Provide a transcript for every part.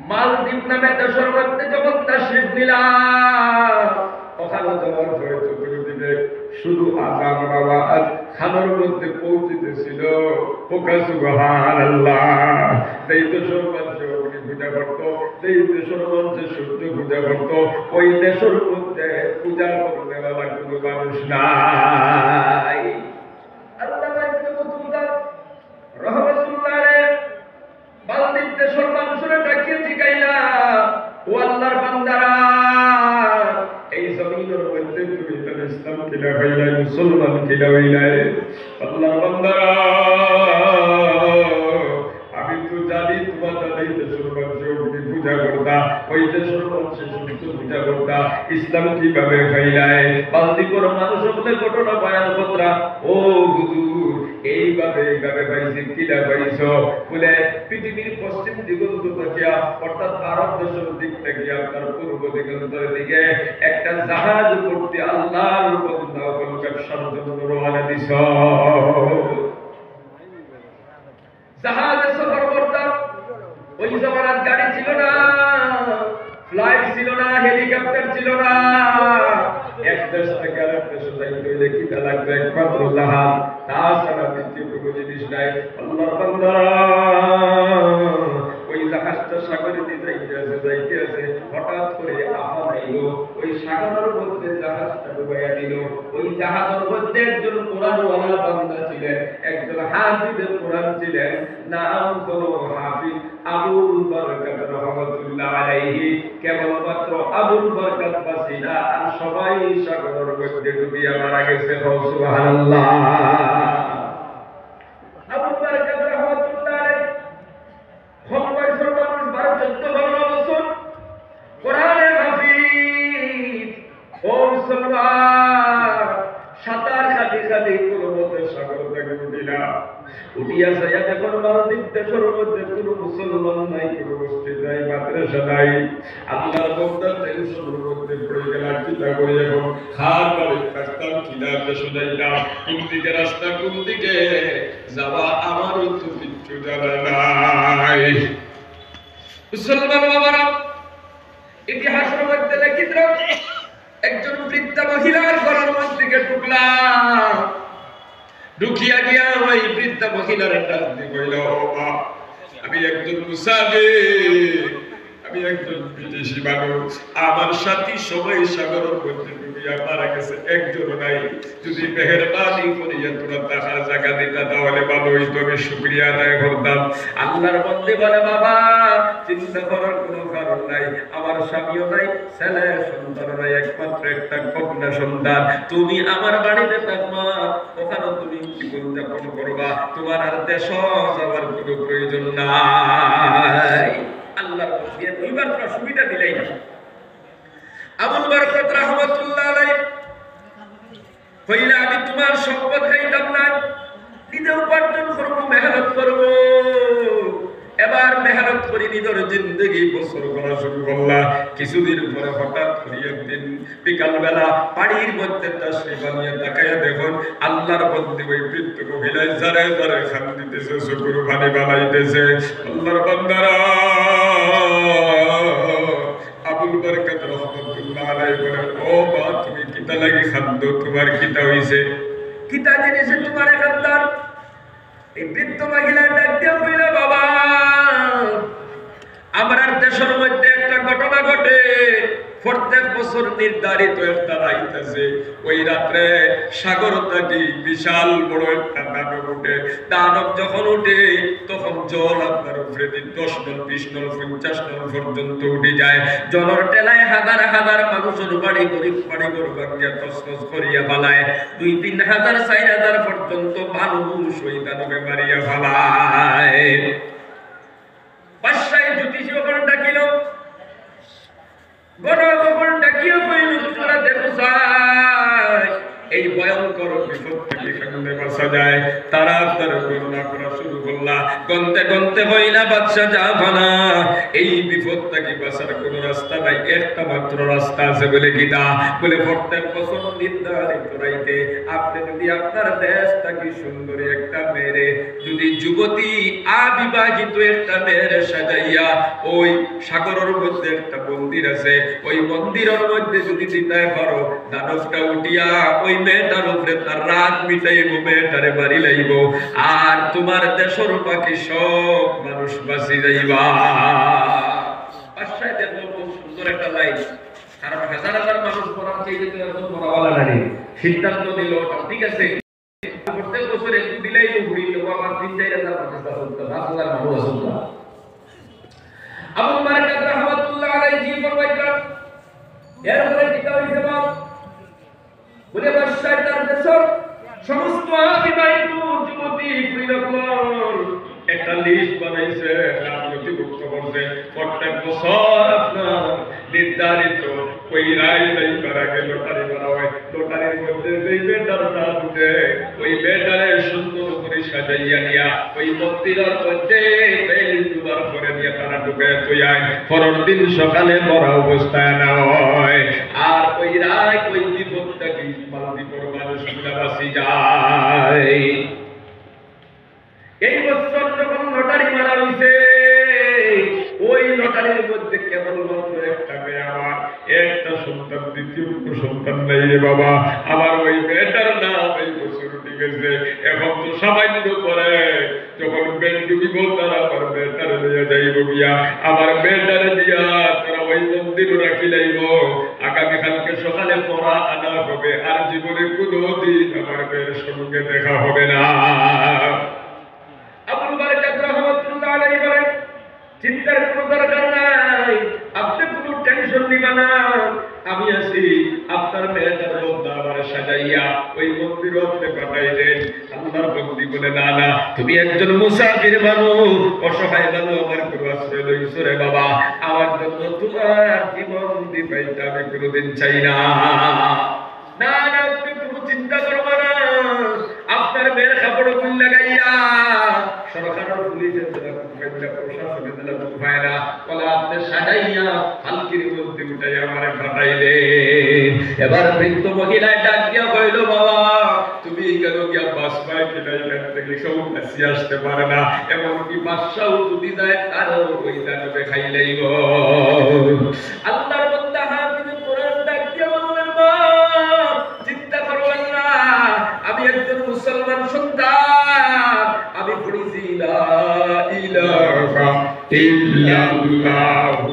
মালদ্বীপ নামে দেশের মধ্যে যখন তাশরিফ নিলাম, ওখানে যাওয়ার পরে চতুর্দিকে শুধু আযান আওয়াজ খানার মধ্যে পৌঁছিতেছিল। ওকা সুবহানাল্লাহ। যেই দেশের মানুষে অগ্নি পূজা করত, যেই দেশের মানুষে সূর্য পূজা করত, ওই দেশের মধ্যে পূজা করতে বলা কোনো মানুষ নাই। আল্লাহ রহমতুল্লাহ আলাইহি মালদ্বীপ দেশের মানুষেরা ডাকিয়ে জিগাইলা, ও আল্লাহর বান্দারা, এই জমিনের মধ্যে তুমি তো ইসলাম কিনা হইলাই, মুসলমান কিনা হইলাই। আল্লাহর বান্দারা, আমি তো জানি তোমাদের এই দেশের মানুষে অগ্নি পূজা করতা, ওই দেশের মানুষে সূর্য পূজা করতা, ইসলাম কিভাবে হইলাই? মালদ্বীপের মানুষ হলে ঘটনা বয়ান করতা। ও হুজুর, এইভাবে পাইছি। কিনা পাইছ? বলে পৃথিবীর পশ্চিম দিগন্ত থাকিয়া, অর্থাৎ ভারত দেশের দিক থেকে আপনার পূর্ব দিগন্তের দিকে একটা জাহাজ করতে আল্লাহর বান্দা কোনো ব্যবসার জন্য রওনা দিছ। জাহাজে সফর করতাম। ওই জামানার গাড়ি ছিল না, ফ্লাইট ছিল না, হেলিকপ্টার ছিল না। এক দেশ থেকে আরেক দেশে যাইতে হইলে কিটা লাগবে? একমাত্র জাহাজ। তাছাড়া দ্বিতীয় কোনো জিনিস নাই। আল্লাহর বান্দারা, ওই জাহাজটা সাগরে যাইতে আছে, হঠাৎ করে আফান আইল। ওই সাগরের মধ্যে জাহাজটা ডুবাইয়া দিল। ওই জাহাজের মধ্যে একজন কোরআনওয়ালা বান্দা ছিলেন, একজন হাফিজে কোরআন ছিলেন। নাম হলো হাফিজ আবুল বরকত রহমাতুল্লাহ আলাইহি। কেবলমাত্র আবুল বরকত বাসিনা, আর সবাই সাগরের মধ্যে ডুবিয়া মারা গেছে। সুবহানাল্লাহ। আবুল বরকত রহমাতুল্লাহ আলাইহি কম বয়সের মানুষ, 12-14 বছর, কোরআনের হাফিজ। ও মুসলমান, সাঁতার কাটি কোনো মতে সাগর থেকে উঠিলা। উঠিয়া যাইয়া দেখুন মালদ্বীপ দেশের মধ্যে কোনো মুসলমান নাই, কোনো মসজিদ নাই, মাদ্রাসা নাই। আল্লাহর বান্দা টেনশনের মধ্যে পড়ে গেল। চিন্তা করি এখন খার বাড়ি থাকতাম কিনা, দেশে যাইতাম, কোন দিকে রাস্তা, কোন দিকে যাওয়া আমারও তো কিচ্ছু জানা নাই। মুসলমান বাবারা, ইতিহাসের মধ্যে লিখিত একজন বৃদ্ধা মহিলার ঘরের মধ্যে ঢুকলাম। ঢুকিয়া গিয়া ওই বৃদ্ধা মহিলার ডাক দিয়ে কইল, আমি একজন মুসাফির, আমি একজন বিদেশি মানুষ, আমার সাথী সবাই সাগরের মধ্যে ডুবিয়া মারা গেছে, একজন নাই। যদি মেহেরবানি করিয়া তোরা টাকার জায়গা দিতা তাহলে ভালো হইতো, আমি শুকরিয়া আদায় করতাম। আল্লাহর বন্দে বলে, বাবা চিন্তা করার কোনো কারণ নাই, আমার স্বামীও নাই, ছেলে সন্তান নাই, একমাত্র একটা কন্যা সন্তান। তুমি আমার বাড়িতে থাকবা, ওখানে তুমি জীবনযাপন করবা, তোমার আর দেশ যাওয়ার কোনো প্রয়োজন নাই। আল্লাহর বন্দে দুইবার তোরা সুবিধা দিলেই না। আবুল বরকত রহমাতুল্লাহ আলাইহি কইলা, আমি তোমার সম্পদ খাইতাম না, নিজে উপার্জন করবো, মেহনত করবো। এবার মেহনত করি নিজের জিন্দগি বছর করা শুরু করলাম। কিছুদিন পরে হঠাৎ করে একদিন বিকাল বেলা বাড়ির মধ্যে তাশরিফ আনিয়া তাকাইয়া দেখুন আল্লাহর বন্দী ওই বৃদ্ধ মহিলায় যারে যারে খান দিতেছে, চকুর পানি বানাইতেছে। আল্লাহর বান্দারা, আবুল বরকত রহমাতুল্লাহ আলাইহি বলেন, ও মা, তুমি কিতা লাগি খাদ্য, তোমার কিতা হইছে? কিতা জিনিসে তোমার খাদ্দার? এই বৃদ্ধ মহিলা ডাক দিয়া কইল, বাবা আমার দেশের মধ্যে একটা ঘটনা ঘটে। প্রত্যেক বছর নির্ধারিত একটা রাত আছে, ওই রাত্রে সাগর থেকে বিশাল বড় একটা দানব উঠে। দানব যখন উঠে তখন জল আপনার উপরে 10 নল 20 নল 50 নল পর্যন্ত উঠে যায়। জলের টেলায় হাজার হাজার মানুষের বাড়ি গরিব বাড়ি ঘর ভাঙিয়া তছনছ করিয়া ফেলায়। 2-3 হাজার 4 হাজার পর্যন্ত মানুষ ওই দানবে মারিয়া ফেলায়। বাদশাহ জ্যোতিষী ওখানে ডাকিল, গণগোপন ডাকিয়া কইল, তোমরা দেখো চাই এই ভয়ঙ্কর বিপদ থেকে কেমনে বাঁচা যায়। তারা গণনা করা শুরু করলা। গন্তে গন্তে হইলা বাদশা জাহানা, এই বিপদ বিপদ থেকে বাঁচার কোনো রাস্তা নাই, একটা মাত্র রাস্তা আছে। বলে কিনা? বলে প্রত্যেক বছর নির্ধারিত রাইতে আপনি যদি আপনার দেশটাকে সুন্দরী একটা মেয়ে, যদি যুবতী অবিবাহিত একটা মেয়ের সাজাইয়া ওই সাগরের মধ্যে একটা মন্দির আছে, ওই মন্দিরের মধ্যে যদি দিতে পারো, দানবটা উঠিয়া ওই মেয়েটার উপরে তার রাগ মিটাইব, মেয়েটারে বাড়ি লাইব, আর তোমার দেশের বাকি সব মানুষ বাঁচি যাইবা। বাসায় দেখলো খুব সুন্দর একটা লাইন, কারণ হাজার হাজার মানুষ মরার চাইতে তো এরকম মরাওয়ালা নারী সিদ্ধান্ত নিল, ঠিক আছে প্রত্যেক বছর একটু দিলেই তো ঘুরি দেবো, আমার ৩-৪ হাজার মানুষ ৫,০০০ মানুষ আসল। আবু বারকাত রাহমাতুল্লাহ আলাইহি ফরমাইলেন, এরপরে কি হইছে বাপ? বলে বাদশাহ তার দেশের সমস্ত বিবাহিত যুবতী ফিরকল একটা লিস্ট বানাইছে, নথিভুক্ত করছে। প্রত্যেক বছর আপনার নির্ধারিত ওই রায় করা গেল, লটারি করা হয়। লটারির মধ্যে যেই বেটার নাম উঠে, ওই বেটারে সুন্দর করে সাজাইয়া নিয়া ওই মন্দিরের মধ্যে বেল দুবার করে নিয়ে তারা ঢুকে তুই আয়। পরের দিন সকালে মরা অবস্থায় না হয়, আর ওই রায় ওই বিপদটা কি মালদ্বীপের মানুষগুলা বাঁচি যায়। এই বছর যখন লটারি মারা হইছে, ওই লটারির মধ্যে কেবলমাত্র একটা মেয়ে, আমার একটা সন্তান, দ্বিতীয় সন্তান নাই রে বাবা। আমার ওই মেয়েটার নাম এই বছর উঠে গেছে। এখন তো সামান্য করে যখন বেল ডুবিব, তারা আমার মেয়েটারে নিয়ে যাইব গিয়া, আমার মেয়েটারে দিয়া তারা ওই মন্দিরও রাখি লাইব। আগামীকালকে সকালে পড়া আনা হবে, আর জীবনে কোনোদিন আমার মেয়ের সঙ্গে দেখা হবে না। আবু বারকাত রাহমাতুল্লাহ আলাইহি বলেন, চিন্তার কোনো দরকার নাই, আপনি কোনো টেনশন নিবেন না, আমি আছি। আপনার মেয়েটার বন্ধা আমার সাজাইয়া ওই মন্দির আপনি পাঠাইলেন। আল্লাহর বন্দী বলে, না না, তুমি একজন মুসাফির মানুষ, অসহায় মানুষ, আমার কোনো আশ্রয় লইছো রে বাবা, আমার জন্য তোমার জীবন দিবাইতে আমি কোনোদিন চাই না। না না, তুমি কোনো চিন্তা করবা না, আপনার মেয়ের কাপড় ফুল লাগাইয়া সরকারের পুলিশের প্রশাসনের পায় না, বলে আপনি সাজাইয়া হালকির মধ্যে উঠাই আমার পাঠাইলেন। এবার বৃদ্ধ মহিলায় ডাক দিয়া কইল, বাবা তুমি কেন গিয়া বাস পায় কিনা, এখান থেকে কেউ কাছে আসতে পারে না, এমনকি বাদশাও যদি যায় তারও ওই দানবে খাই লাইব। আল্লাহর বান্দা হাফিজ কোরআন ডাক দিয়া বললেন, চিন্তা করবেন না, আমি একজন মুসলমান সন্তান, আমি পড়েছি লা ইলাহা ইল্লাল্লাহু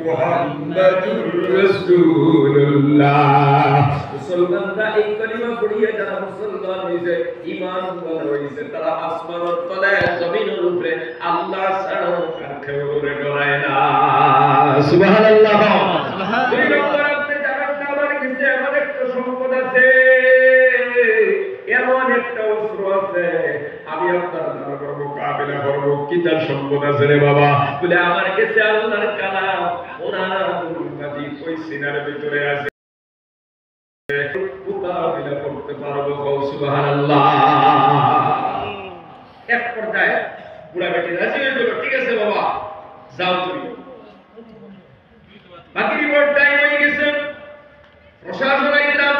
মুহাম্মাদুর রাসূলুল্লাহ। মুসলমানরা এই কালিমা পড়িয়া যারা মুসলমান হইছে, ঈমানদার হইছে, তারা আসমানের তলে জমিনের উপরে আল্লাহ ছাড়া আর কেউ ডরায় না। সুবহানাল্লাহ। দুই নম্বর, আপনি জানেন না আমার কাছে এমন একটা সম্পদ আছে, এমন একটা অস্ত্র আছে, আমি আপনার মোকাবিলা করবো। কি তার সম্পদ আছে রে বাবা? বলে আমার কাছে আল্লাহর কালাম, ওনার মাঝি ওই সিনার ভিতরে আছে, মোকাবিলা করতে পারবো। সুবহানাল্লাহ। এক পর্যায়ে বুড়া বেটি রাজি হয়ে গেল, ঠিক আছে বাবা যাও তুমি। বাকি রিপোর্ট টাইম হয়ে গেছে, প্রশাসন আইলাম,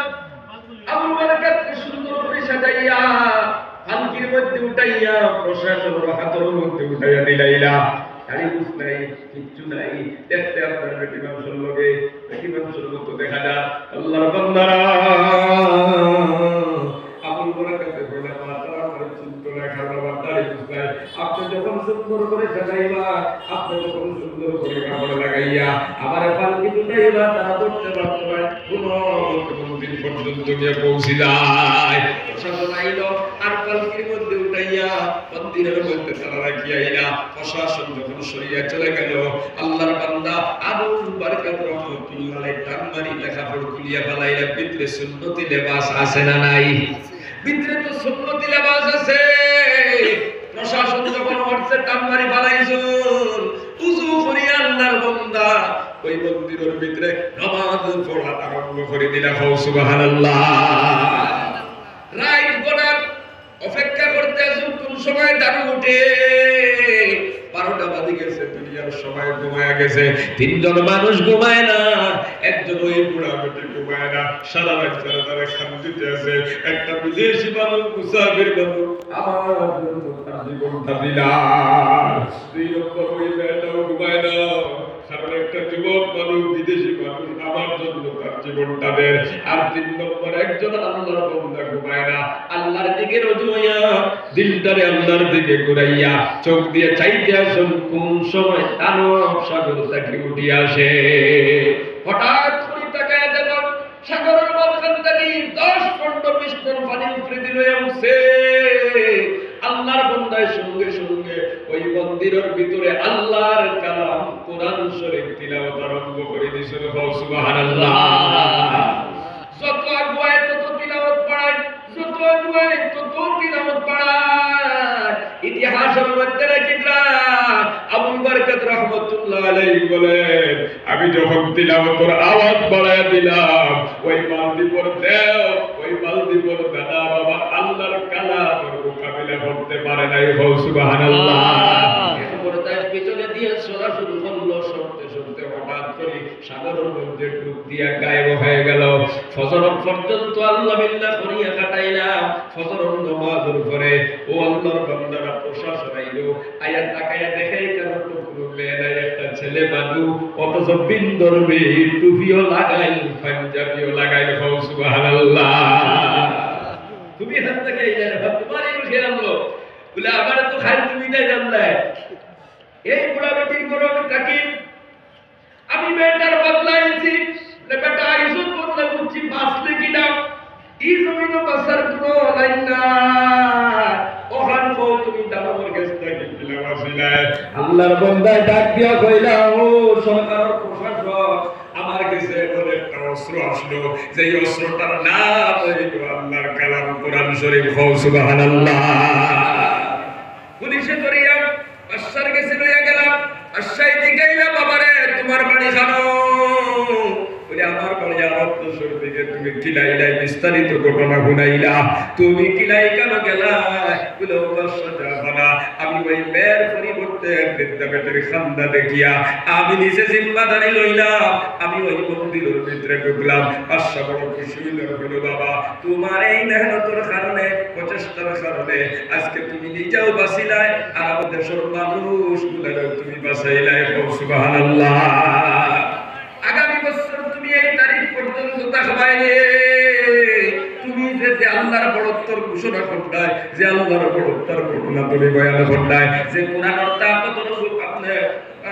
আবু বারকাতকে সুন্দর করে সাজাইয়া হালকির মধ্যে উঠাইয়া প্রশাসনের হাতের মধ্যে উঠাইয়া দিলাইলা। গাড়ি বুঝ নাই, কিচ্ছু নাই, দেখতে আপনার বেটি মানুষের লগে বেটি মানুষের মতো দেখা যায়। আল্লাহর বান্দারা আবু বারকাতকে বলে, মাত্র আমার চিন্তা লেখা বাবা দাড়ি বুঝ নাই, আপনি যখন সুন্দর করে সাজাইবা, আপনি যখন সুন্দর করে কাপড় লাগাইয়া আবার পালকি উঠাইবা, তারা ধরতে পারতে পারে কোনদিন পর্যন্ত গিয়ে পৌঁছে যায়। প্রশাসন আইল, আর পালকির মধ্যে উঠাইয়া মন্দিরের মধ্যে তারা রাখিয়া আইলা। প্রশাসন যখন সরিয়া চলে গেল, আল্লাহর বান্দা আবু বারকাত রাহমাতুল্লাহ আলাইহি টানমারি কাপড় খুলিয়া ফেলাইলা। ভিতরে সুন্নতি লেবাস আছে না নাই? ভিতরে তো সুন্নতি লেবাস আছে। প্রশাসন যখন হচ্ছে টানমারি ফেলাইছো, উযু করিয়া আল্লাহর বান্দা ওই মন্দিরের ভিতরে নামাজ পড়া আরম্ভ করে দিলা। সুবহানাল্লাহ। রাইট বলার অপেক্ষা করতে আছো, কোন সময় দাঁড়ু উঠে 12টা বাজে গেছে, দুনিয়া দুনিয়ার সবাই ঘুমায় গেছে, তিনজন মানুষ ঘুমায় না, একজন ওই বুড়া বেটি ঘুমায় না, সারা রাত তারা শান্তিতে আছে। একটা বিদেশি মানুষ, মুসাফির মানুষ, আমার জন্য তার জীবনটা দিলাম। দুই নম্বর ওই মেয়েটাও ঘুমায় না, কারণ একটা যুবক মানুষ, বিদেশি মানুষ, আমার জন্য তার জীবনটা দেন। আর তিন নম্বর একজন আল্লাহর বান্দা ঘুমায় না, আল্লাহর দিকে রুজু হইয়া, দিলটারে আল্লাহর দিকে ঘুরাইয়া, চোখ দিয়ে চাইতে আসুন কোন সময় দানব সাগর থেকে উঠে আসে। হঠাৎ করে তাকায় দেখুন সাগরের মাঝখান থেকে 10-15 টন পানি উপরে দিল উঠছে। আল্লাহর বান্দার সঙ্গে সঙ্গে ওই মন্দিরের ভিতরে আল্লাহর কালাম কোরআন শরীফ তিলাওয়াত আরম্ভ করে দিয়েছে। সুবহানাল্লাহ। যত আগুয়ায় তত তিলাওয়াত পড়ায়, যত আগুয়ায় তত তিলাওয়াত পড়ায়। ইতিহাসের মধ্যে লেখা আবু বরকত রাহমাতুল্লাহ আলাইহি বলেন, আমি যখন তিলাওয়াতের আওয়াজ বাড়ায় দিলাম, ওই মালদ্বীপের দেও, ওই মালদ্বীপের দাদা বাবা আল্লাহর কালামের মোকাবিলা করতে পারে নাই। সুবহানাল্লাহ। এরপর তার পিছনে দিয়ে সরা শুরু করলো, শুনতে শুনতে হঠাৎ করে সাগরের মধ্যে ডুব দিয়া গায়েব হয়ে গেল। ফজর পর্যন্ত আল্লাহ বিল্লাহ করিয়া কাটাইলাম। ফজরের নামাজের পরে ও আল্লাহর বান্দারা প্রশাসন আইলো, আয়া তাকায়া দেখে কেন টুকরো মেয়েরা একটা ছেলে বাদু, অথচ বিন্দর মেয়ে, টুপিও লাগাই, পাঞ্জাবিও লাগাই। সুবহানাল্লাহ। তুমি হাত থেকে এই জায়গা তোমারই উঠে আনলো বলে আমার তো খাই তুমি তাই জানলে। এই বুড়া বেটির করে আমি তাকি, আমি মেয়েটার বদলাইছি, বেটা ইজ্জত বদলা করছি, বাঁচলে কিনা এই জমিন বাঁচার কোনো লাইন না। ওখান তুমি দানবের কাছ থেকে দিলাম। আল্লাহর বান্দায় ডাক দিয়া কইলা, ও সরকারের প্রশাসক, আমার কাছে এমন একটা অস্ত্র আসলো, যে অস্ত্রটার নাম হইল আল্লাহর কালাম কোরআন শরীফ। সুবহানাল্লাহ। পুলিশে ধরিয়া বাদশার কাছে লইয়া গেলাম। বাদশাই জিগাইলা, বাবারে তোমার বাড়ি জানো? বলে আমার বাড়ি আরবদেশের দিকে। তুমি কিলাইলাই, বিস্তারিত ঘটনা শুনাইলা। তুমি কিলাই কেন গেলা? বলে ও বাদশা জানা, আমি ওই মেয়ের পরিবর্তে বিদ্যাপীঠের খান্দা দেখিয়া আমি নিজে জিম্মাদারি লইলাম, আমি ওই মন্দিরের ভিতরে ঢুকলাম। বাদশা বড় খুশি হইল, বলে বাবা তোমার এই মেহনতের কারণে, প্রচেষ্টার কারণে আজকে তুমি নিজেও বাঁচিলাই, আর আমাদের দেশের মানুষগুলোরও তুমি বাঁচাইলাই। সুবহানাল্লাহ। আগামী বছর তুমি এই তারিখ পর্যন্ত থাকবাই, তুমি যে আল্লাহর বড়ত্বর ঘোষণা করতাই, যে আল্লাহর বড়ত্বর ঘটনা তুমি বয়ান করতাই, যে কোরআনের তাকতর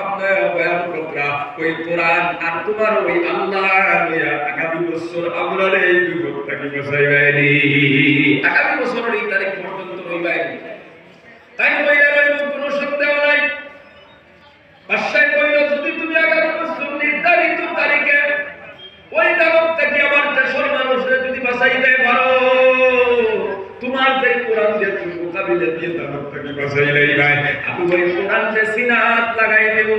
আপনি বয়ান করতা, ওই কোরআন আর তোমার ওই আল্লাহ আগামী বছর আমরা এই বিপদ থেকে বাঁচাইবাইনি। আগামী বছরের এই তারিখ পর্যন্ত রইবাইনি। তাই বইলা রইব, কোনো সন্দেহ নাই। বাদশাহ কইল, যদি তুমি আগামী বছর নির্ধারিত তারিখে ওই দানব থেকে আমার দেশের মানুষরা যদি বাঁচাইতে পারো, তোমার যে কোরআন দিয়ে তুমি মোকাবিলা দিয়ে দানব থেকে বাঁচাইলেই ভাই, আমি ওই কোরআন যে সিনাত লাগাই দেব।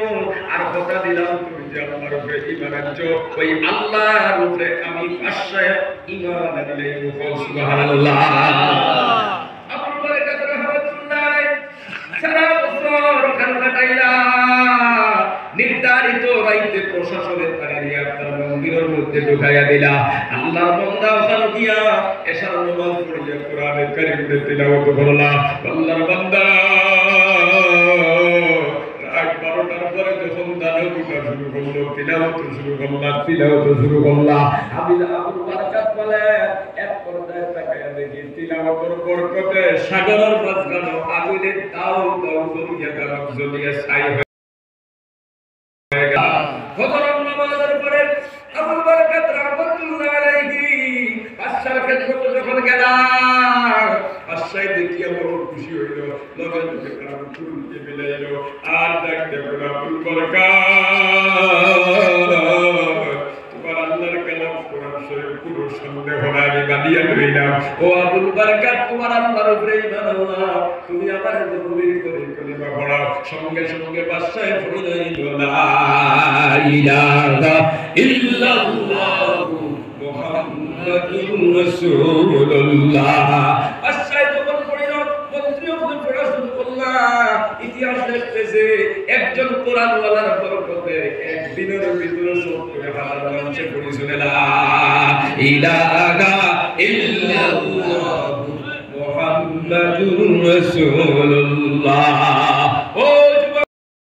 আর কথা দিলাম, তুমি যে আল্লাহর উপরে ঈমান আনছো, ওই আল্লাহর উপরে আমি বাদশাহ ঈমান আনলেই। সুবহানাল্লাহ। আবু বরকত রাহমাতুল্লাহ সারা বছর ওখানে কাটাইলা। নির্ধারিত রাইতে প্রশাসনের তারিখে আপনার মন্দিরের মধ্যে ঢুকাইয়া দিলা। আল্লাহর বান্দা ওখানে গিয়া এশার নামাজ পড়িয়া কোরআনের কারিমের তিলাওয়াত করলা। আল্লাহর বান্দা রাত 12টার পরে যখন দানব উঠা শুরু করলো, তিলাওয়াত শুরু করলা। আমি আবু বরকত বলে এক পর্যায়ে তাকায়া দেখি তিলাওয়াতের বরকতে সাগরের মাঝখানে আগুনের দাও দাও জ্বলিয়া দাও জ্বলিয়া ছাই হয়ে ফজরের নামাজের পরে আবু বরকত রাহমাতুল্লাহ আলাইহি বাদশার খেদমতে যখন গেলাম, বাদশাহ দেখিয়া বড় খুশি হইল, লগে লগে তার চুলকে মিলাইল আর ডাক দেব, আবু বরকত তোমার আল্লাহর কালাম কোরআন শরীফ কোনো সন্দেহ নাই, আমি বাদিয়া লইলাম। ও আবু বরকত তোমার আল্লাহর উপরে ঈমান আনলাম, তুমি আমার জরুরি করে কলিমা পড়াও। সঙ্গে সঙ্গে বাদশাহ পড়িল, লা ইলাহা ইল্লাল্লাহু মুহাম্মাদুর রাসূলুল্লাহ। বাদশাহ যখন পড়িল, মন্ত্রীও পড়া শুরু করল। ইতিহাস লিখতেছে একজন কোরআনওয়ালার বরকতে একদিনের ভিতরে 70,000 মানুষে পড়ি শুনে লা ইলাহা ইল্লাল্লাহ মুহাম্মাদুর রাসূলুল্লাহ।